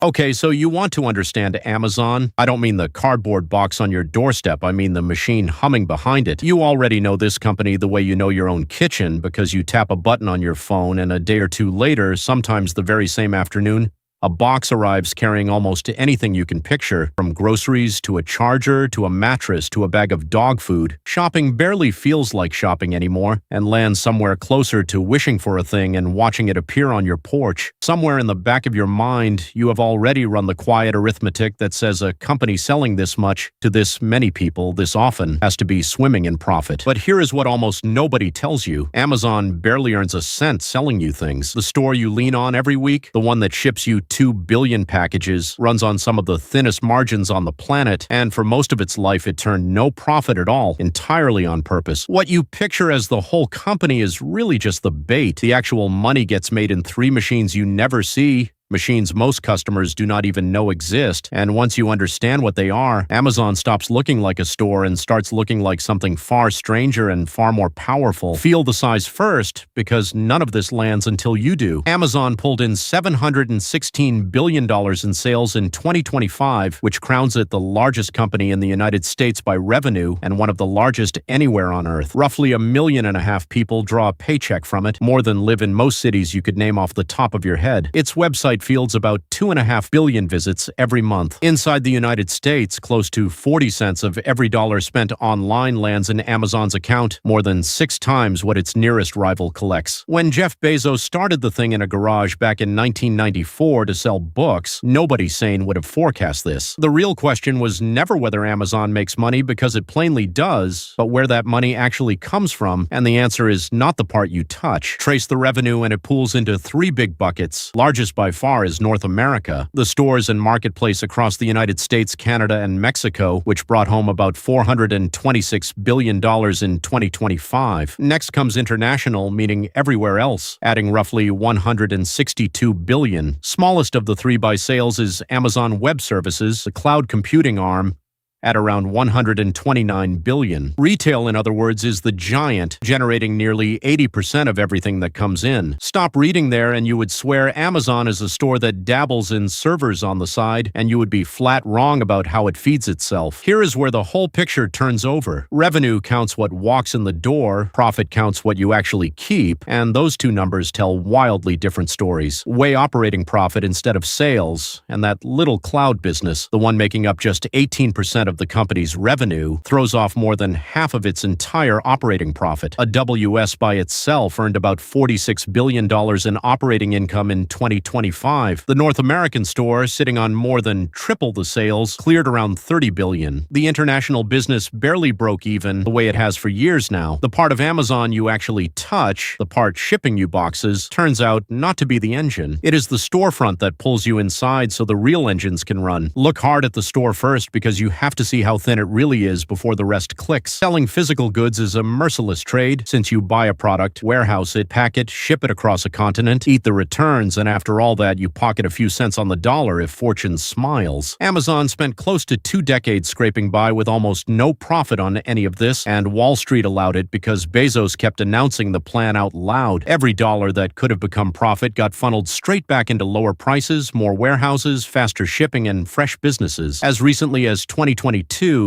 Okay, so you want to understand Amazon? I don't mean the cardboard box on your doorstep, I mean the machine humming behind it. You already know this company the way you know your own kitchen because you tap a button on your phone and a day or two later, sometimes the very same afternoon, a box arrives carrying almost anything you can picture, from groceries to a charger to a mattress to a bag of dog food. Shopping barely feels like shopping anymore and lands somewhere closer to wishing for a thing and watching it appear on your porch. Somewhere in the back of your mind, you have already run the quiet arithmetic that says a company selling this much to this many people this often has to be swimming in profit. But here is what almost nobody tells you. Amazon barely earns a cent selling you things. The store you lean on every week, the one that ships you 2 billion packages, runs on some of the thinnest margins on the planet, and for most of its life it turned no profit at all, entirely on purpose. What you picture as the whole company is really just the bait. The actual money gets made in 3 machines you never see, machines most customers do not even know exist, and once you understand what they are, Amazon stops looking like a store and starts looking like something far stranger and far more powerful. Feel the size first, because none of this lands until you do. Amazon pulled in $716 billion in sales in 2025, which crowns it the largest company in the United States by revenue and one of the largest anywhere on Earth. Roughly 1.5 million people draw a paycheck from it, more than live in most cities you could name off the top of your head. Its website fields about 2.5 billion visits every month. Inside the United States, close to 40 cents of every dollar spent online lands in Amazon's account, more than 6 times what its nearest rival collects. When Jeff Bezos started the thing in a garage back in 1994 to sell books, nobody sane would have forecast this. The real question was never whether Amazon makes money, because it plainly does, but where that money actually comes from, and the answer is not the part you touch. Trace the revenue and it pools into 3 big buckets, largest by far is North America, the stores and marketplace across the United States, Canada, and Mexico, which brought home about $426 billion in 2025. Next comes international, meaning everywhere else, adding roughly $162 billion. Smallest of the 3 by sales is Amazon Web Services, the cloud computing arm, at around $129 billion. Retail, in other words, is the giant, generating nearly 80% of everything that comes in. Stop reading there and you would swear Amazon is a store that dabbles in servers on the side, and you would be flat wrong about how it feeds itself. Here is where the whole picture turns over. Revenue counts what walks in the door, profit counts what you actually keep, and those 2 numbers tell wildly different stories. Weigh operating profit instead of sales, and that little cloud business, the one making up just 18% of the company's revenue, throws off more than half of its entire operating profit. AWS by itself earned about $46 billion in operating income in 2025. The North American store, sitting on more than triple the sales, cleared around $30 billion. The international business barely broke even, the way it has for years now. The part of Amazon you actually touch, the part shipping you boxes, turns out not to be the engine. It is the storefront that pulls you inside so the real engines can run. Look hard at the store first, because you have to see how thin it really is before the rest clicks. Selling physical goods is a merciless trade, since you buy a product, warehouse it, pack it, ship it across a continent, eat the returns, and after all that, you pocket a few cents on the dollar if fortune smiles. Amazon spent close to 2 decades scraping by with almost no profit on any of this, and Wall Street allowed it because Bezos kept announcing the plan out loud. Every dollar that could have become profit got funneled straight back into lower prices, more warehouses, faster shipping, and fresh businesses. As recently as 2022,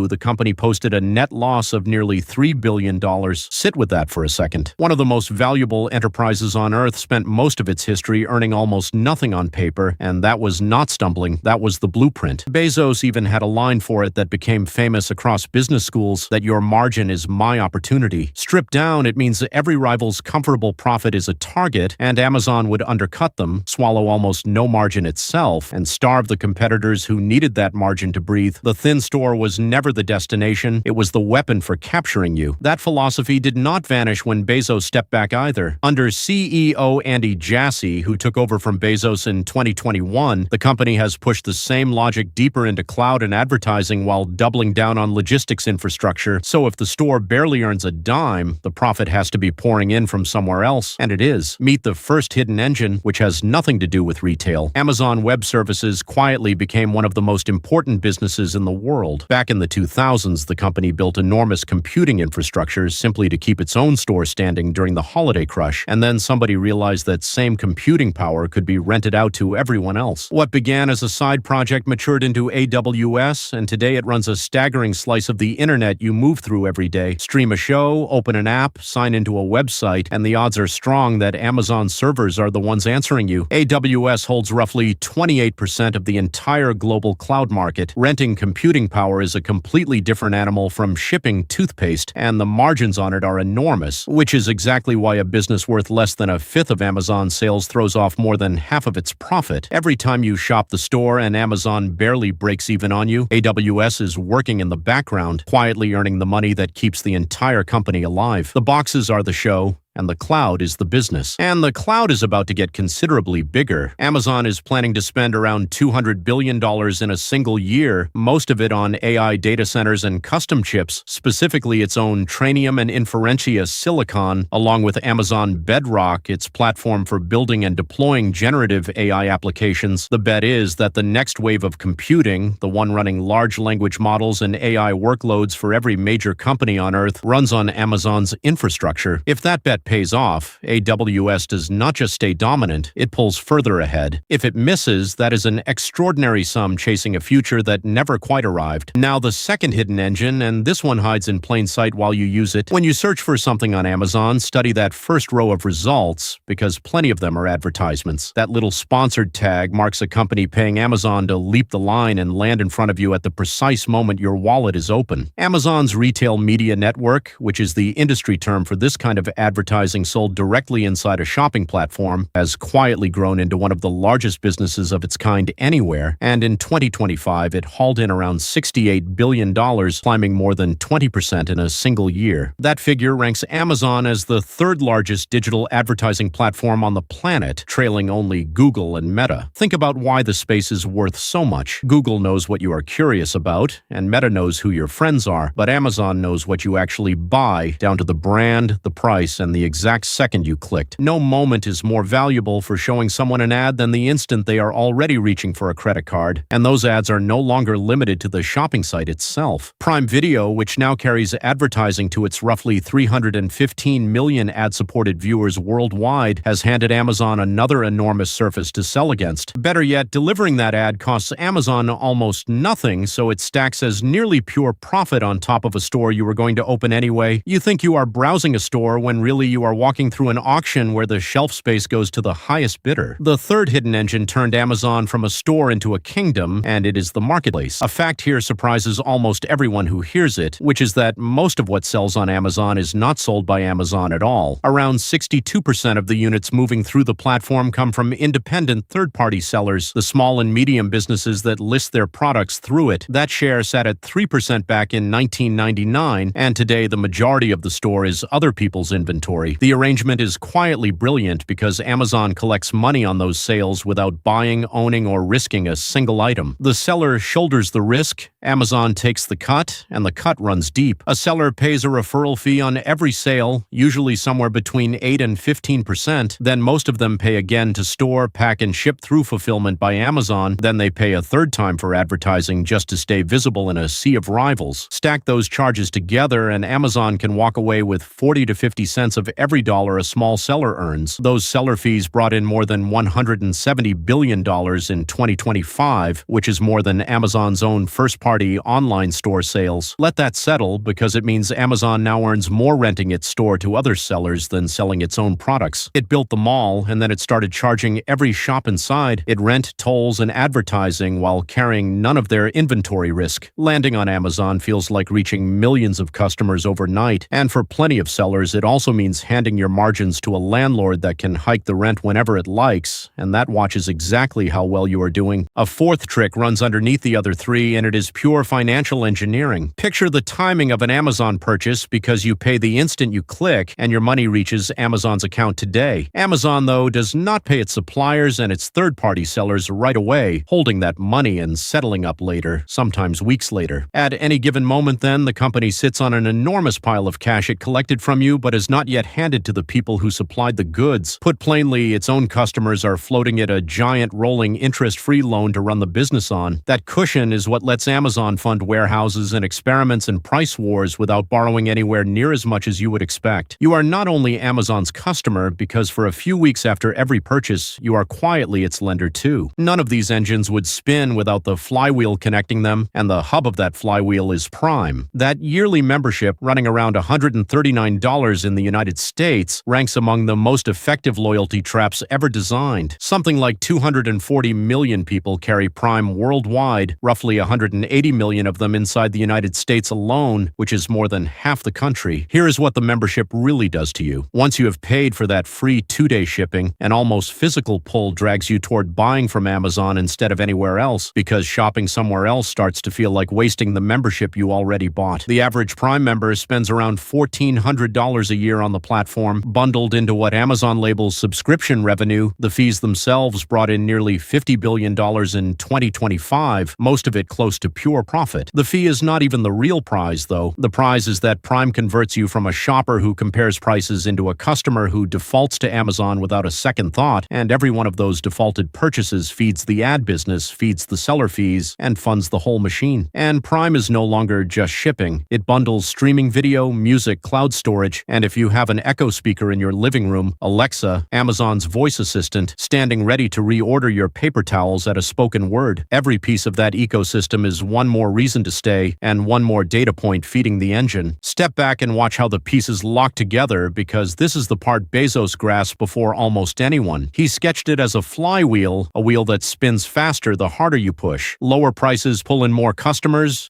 the company posted a net loss of nearly $3 billion. Sit with that for a second. One of the most valuable enterprises on Earth spent most of its history earning almost nothing on paper, and that was not stumbling, that was the blueprint. Bezos even had a line for it that became famous across business schools, that your margin is my opportunity. Stripped down, it means that every rival's comfortable profit is a target, and Amazon would undercut them, swallow almost no margin itself, and starve the competitors who needed that margin to breathe. The thin store was never the destination, it was the weapon for capturing you. That philosophy did not vanish when Bezos stepped back either. Under CEO Andy Jassy, who took over from Bezos in 2021, the company has pushed the same logic deeper into cloud and advertising while doubling down on logistics infrastructure. So if the store barely earns a dime, the profit has to be pouring in from somewhere else, and it is. Meet the first hidden engine, which has nothing to do with retail. Amazon Web Services quietly became one of the most important businesses in the world. world. Back in the 2000s, the company built enormous computing infrastructure simply to keep its own store standing during the holiday crush, and then somebody realized that same computing power could be rented out to everyone else. What began as a side project matured into AWS, and today it runs a staggering slice of the internet you move through every day. Stream a show, open an app, sign into a website, and the odds are strong that Amazon servers are the ones answering you. AWS holds roughly 28% of the entire global cloud market. Renting computing power is a completely different animal from shipping toothpaste, and the margins on it are enormous, which is exactly why a business worth less than a fifth of Amazon's sales throws off more than half of its profit. Every time you shop the store and Amazon barely breaks even on you, AWS is working in the background, quietly earning the money that keeps the entire company alive. The boxes are the show, and the cloud is the business. And the cloud is about to get considerably bigger. Amazon is planning to spend around $200 billion in a single year, most of it on AI data centers and custom chips, specifically its own Trainium and Inferentia silicon, along with Amazon Bedrock, its platform for building and deploying generative AI applications. The bet is that the next wave of computing, the one running large language models and AI workloads for every major company on Earth, runs on Amazon's infrastructure. If that bet pays off, AWS does not just stay dominant, it pulls further ahead. If it misses, that is an extraordinary sum chasing a future that never quite arrived. Now the second hidden engine, and this one hides in plain sight while you use it. When you search for something on Amazon, study that first row of results, because plenty of them are advertisements. That little sponsored tag marks a company paying Amazon to leap the line and land in front of you at the precise moment your wallet is open. Amazon's retail media network, which is the industry term for this kind of advertising sold directly inside a shopping platform, has quietly grown into one of the largest businesses of its kind anywhere, and in 2025 it hauled in around $68 billion, climbing more than 20% in a single year. That figure ranks Amazon as the third largest digital advertising platform on the planet, trailing only Google and Meta. Think about why the space is worth so much. Google knows what you are curious about, and Meta knows who your friends are, but Amazon knows what you actually buy, down to the brand, the price, and the exact second you clicked. No moment is more valuable for showing someone an ad than the instant they are already reaching for a credit card, and those ads are no longer limited to the shopping site itself. Prime Video, which now carries advertising to its roughly 315 million ad-supported viewers worldwide, has handed Amazon another enormous surface to sell against. Better yet, delivering that ad costs Amazon almost nothing, so it stacks as nearly pure profit on top of a store you were going to open anyway. You think you are browsing a store when really you are walking through an auction where the shelf space goes to the highest bidder. The third hidden engine turned Amazon from a store into a kingdom, and it is the marketplace. A fact here surprises almost everyone who hears it, which is that most of what sells on Amazon is not sold by Amazon at all. Around 62% of the units moving through the platform come from independent third-party sellers, the small and medium businesses that list their products through it. That share sat at 3% back in 1999, and today the majority of the store is other people's inventory. The arrangement is quietly brilliant because Amazon collects money on those sales without buying, owning, or risking a single item. The seller shoulders the risk, Amazon takes the cut, and the cut runs deep. A seller pays a referral fee on every sale, usually somewhere between 8 and 15%. Then most of them pay again to store, pack, and ship through fulfillment by Amazon. Then they pay a third time for advertising just to stay visible in a sea of rivals. Stack those charges together, and Amazon can walk away with 40 to 50 cents of every dollar a small seller earns. Those seller fees brought in more than $170 billion in 2025, which is more than Amazon's own first-party online store sales. Let that settle, because it means Amazon now earns more renting its store to other sellers than selling its own products. It built the mall, and then it started charging every shop inside. It rent, tolls, and advertising while carrying none of their inventory risk. Landing on Amazon feels like reaching millions of customers overnight, and for plenty of sellers, it also means handing your margins to a landlord that can hike the rent whenever it likes, and that watches exactly how well you are doing. A fourth trick runs underneath the other three, and it is pure financial engineering. Picture the timing of an Amazon purchase, because you pay the instant you click, and your money reaches Amazon's account today. Amazon, though, does not pay its suppliers and its third-party sellers right away, holding that money and settling up later, sometimes weeks later. At any given moment, then, the company sits on an enormous pile of cash it collected from you but has not yet get handed to the people who supplied the goods. Put plainly, its own customers are floating it a giant rolling interest-free loan to run the business on. That cushion is what lets Amazon fund warehouses and experiments and price wars without borrowing anywhere near as much as you would expect. You are not only Amazon's customer, because for a few weeks after every purchase, you are quietly its lender too. None of these engines would spin without the flywheel connecting them, and the hub of that flywheel is Prime. That yearly membership, running around $139 in the United States, ranks among the most effective loyalty traps ever designed. Something like 240 million people carry Prime worldwide, roughly 180 million of them inside the United States alone, which is more than half the country. Here is what the membership really does to you. Once you have paid for that free 2-day shipping, an almost physical pull drags you toward buying from Amazon instead of anywhere else, because shopping somewhere else starts to feel like wasting the membership you already bought. The average Prime member spends around $1,400 a year on the platform, bundled into what Amazon labels subscription revenue. The fees themselves brought in nearly $50 billion in 2025, most of it close to pure profit. The fee is not even the real prize, though. The prize is that Prime converts you from a shopper who compares prices into a customer who defaults to Amazon without a second thought, and every one of those defaulted purchases feeds the ad business, feeds the seller fees, and funds the whole machine. And Prime is no longer just shipping. It bundles streaming video, music, cloud storage, and if you have an Echo speaker in your living room, Alexa, Amazon's voice assistant, standing ready to reorder your paper towels at a spoken word. Every piece of that ecosystem is one more reason to stay and one more data point feeding the engine. Step back and watch how the pieces lock together, because this is the part Bezos grasped before almost anyone. He sketched it as a flywheel, a wheel that spins faster the harder you push. Lower prices pull in more customers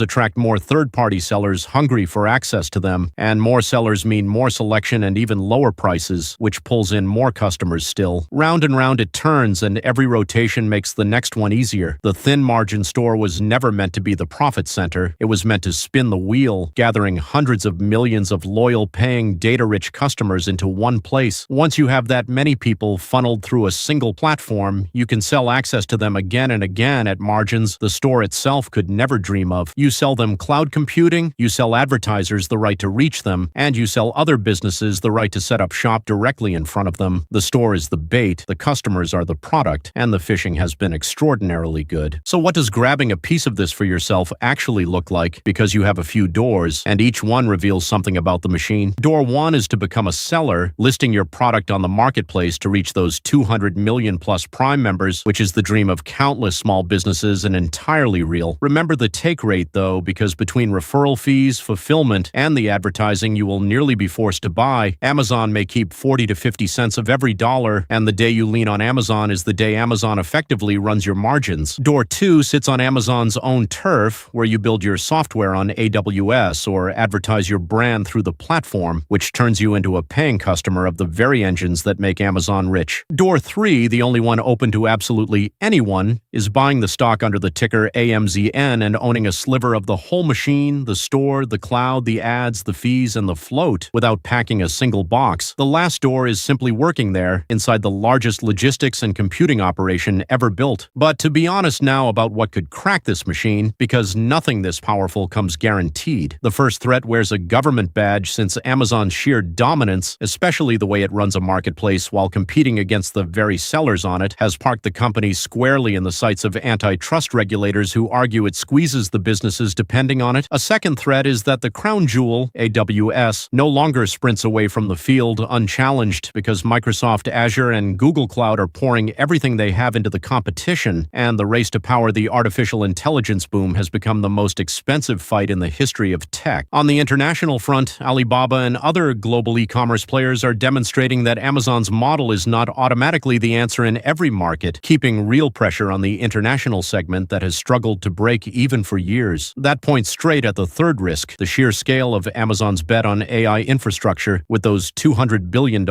attract more third-party sellers hungry for access to them, and more sellers mean more selection and even lower prices, which pulls in more customers still. Round and round it turns, and every rotation makes the next one easier. The thin margin store was never meant to be the profit center. It was meant to spin the wheel, gathering hundreds of millions of loyal, paying, data-rich customers into one place. Once you have that many people funneled through a single platform, you can sell access to them again and again at margins the store itself could never dream of. You sell them cloud computing, you sell advertisers the right to reach them, and you sell other businesses the right to set up shop directly in front of them. The store is the bait, the customers are the product, and the fishing has been extraordinarily good. So what does grabbing a piece of this for yourself actually look like? Because you have a few doors, and each one reveals something about the machine. Door 1 is to become a seller, listing your product on the marketplace to reach those 200 million plus Prime members, which is the dream of countless small businesses and entirely real. Remember the take rate, though, because between referral fees, fulfillment, and the advertising you will nearly be forced to buy, Amazon may keep 40 to 50 cents of every dollar, and the day you lean on Amazon is the day Amazon effectively runs your margins. Door 2 sits on Amazon's own turf, where you build your software on AWS or advertise your brand through the platform, which turns you into a paying customer of the very engines that make Amazon rich. Door 3, the only one open to absolutely anyone, is buying the stock under the ticker AMZN and owning a sliver of the whole machine, the store, the cloud, the ads, the fees, and the float without packing a single box. The last door is simply working there, inside the largest logistics and computing operation ever built. But to be honest now about what could crack this machine, because nothing this powerful comes guaranteed. The first threat wears a government badge, since Amazon's sheer dominance, especially the way it runs a marketplace while competing against the very sellers on it, has parked the company squarely in the sights of antitrust regulators who argue it squeezes the businesses depending on it. A second threat is that the crown jewel, AWS, no longer sprints away from the field unchallenged, because Microsoft Azure and Google Cloud are pouring everything they have into the competition, and the race to power the artificial intelligence boom has become the most expensive fight in the history of tech. On the international front, Alibaba and other global e-commerce players are demonstrating that Amazon's model is not automatically the answer in every market, keeping real pressure on the international segment that has struggled to break even for years. That points straight at the third risk, the sheer scale of Amazon's bet on AI infrastructure, with those $200 billion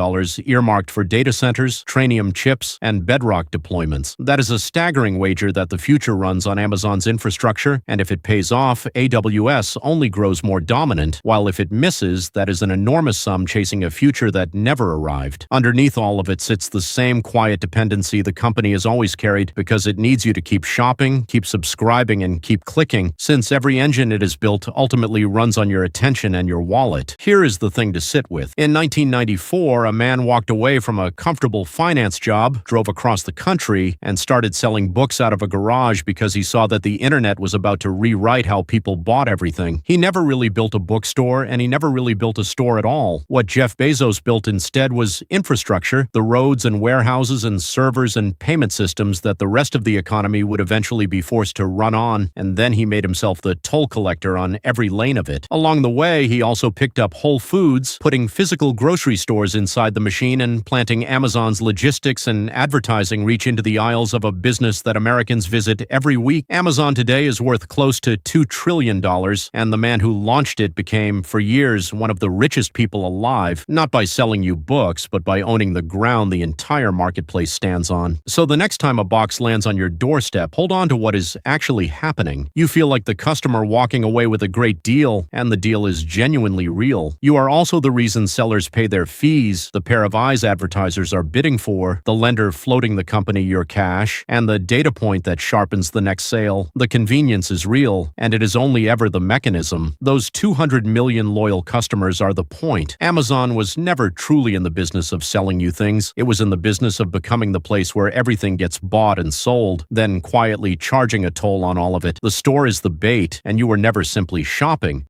earmarked for data centers, Trainium chips, and Bedrock deployments. That is a staggering wager that the future runs on Amazon's infrastructure, and if it pays off, AWS only grows more dominant, while if it misses, that is an enormous sum chasing a future that never arrived. Underneath all of it sits the same quiet dependency the company has always carried, because it needs you to keep shopping, keep subscribing, and keep clicking, since every engine it has built ultimately runs on your attention and your wallet. Here is the thing to sit with. In 1994, a man walked away from a comfortable finance job, drove across the country, and started selling books out of a garage because he saw that the internet was about to rewrite how people bought everything. He never really built a bookstore, and he never really built a store at all. What Jeff Bezos built instead was infrastructure, the roads and warehouses and servers and payment systems that the rest of the economy would eventually be forced to run on, and then he made himself the toll collector on every lane of it. Along the way, he also picked up Whole Foods, putting physical grocery stores inside the machine and planting Amazon's logistics and advertising reach into the aisles of a business that Americans visit every week. Amazon today is worth close to $2 trillion, and the man who launched it became, for years, one of the richest people alive, not by selling you books, but by owning the ground the entire marketplace stands on. So the next time a box lands on your doorstep, hold on to what is actually happening. You feel like the customer walking away with a great deal, and the deal is genuinely real. You are also the reason sellers pay their fees, the pair of eyes advertisers are bidding for, the lender floating the company your cash, and the data point that sharpens the next sale. The convenience is real, and it is only ever the mechanism. Those 200 million loyal customers are the point. Amazon was never truly in the business of selling you things. It was in the business of becoming the place where everything gets bought and sold, then quietly charging a toll on all of it. The store is the bait, and you were never simply shopping.